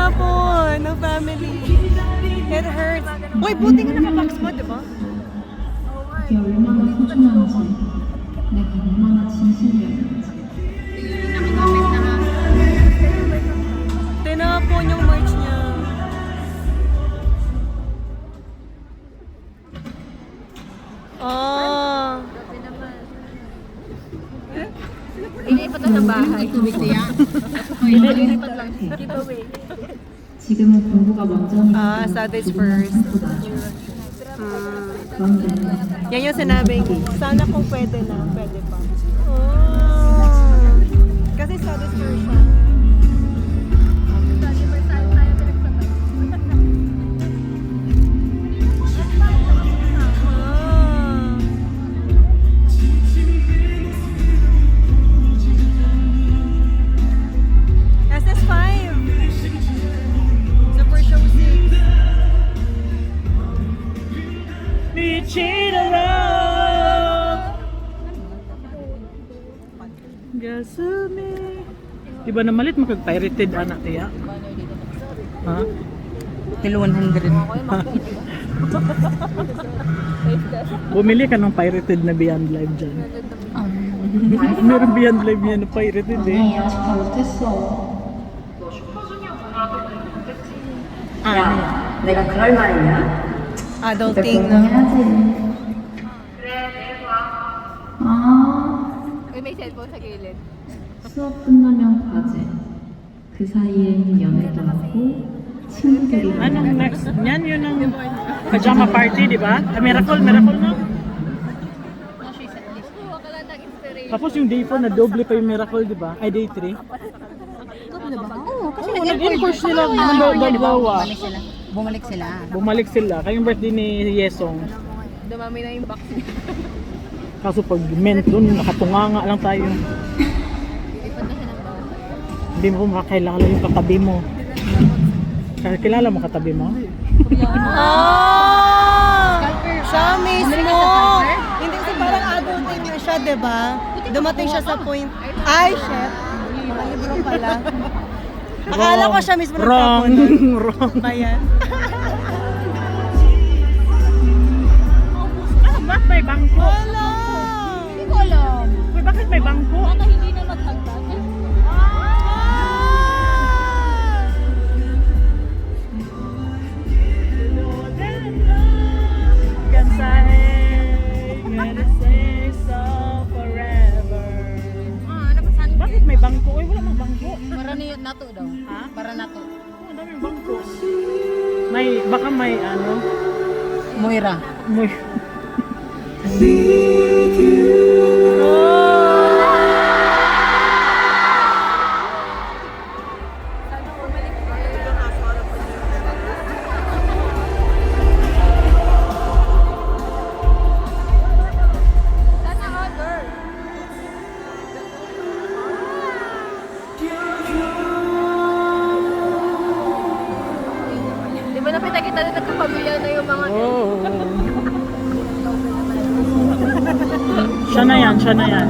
Tinapon ng family. It hurts. Uy, buti nga nakabox mo, di ba? 그게 얼마나 소중한지, 내가 얼마나 진심이었는지. Tinapon yung merch niya. Ah. Iniipot lang ng bahay. Iniipot lang. Giveaway. 지금은 공부가 먼저니까 Ah, studies first. 그런데 Yan yung sinabing, sana kung pwede na, pwede pa. Oh. Kasi studies first siya. SS5. Super show 6. Gasumi. Diba na malit makag-pirated anak tiya? Ha? Till 100. Bumili ka ng pirated na Beyond Live dyan. Meron Beyond Live yan na pirated eh. 아니 아직 다 못했어. Ano? 내가 그럴 말이냐? Adulting na. 공부해야지. 아 Uy, may cellphone sa gilid. 수업 끝나면 과제. 그 사이엔 연애도 하고 친구들이 Anong next? Yan yun ang pajama party, di ba? Ah, miracle na. Huwag ka lang ng inspiration. Tapos yung day 4 na doble pa yung miracle, di ba? Ay, day 3. Oo, kasi Oo, nag-enforce nila ng dalawa. Bumalik sila. Bumalik sila. Kayong birthday ni Yesong. Dumami na yung box niya. Kaso pag ment dun, nakatunganga lang tayo. Ipad na siya ng bawal. Hindi mo makakilala yung katabi mo. Kaya kilala mo katabi mo? Ah! Siya mismo! Hindi kasi parang adulting na siya, di ba? Dumating siya sa point. Ay, shit! Mga libro pala. Akala ko siya mismo Wrong. nagtapon. Wrong. Ba yan? Ah, bakit may bangko? Wala! Hindi ko alam. Uy, bakit may bangko? Baka hindi na maghagdan. Bakit may bangko? Uy, wala mang bangko. Para nato daw. Ha? Para nato. Ang daming bangko. Baka may ano, Moira. may... Di ba napita kita na nagkapamilya na yung mga Oh. Siya na yan, siya na yan.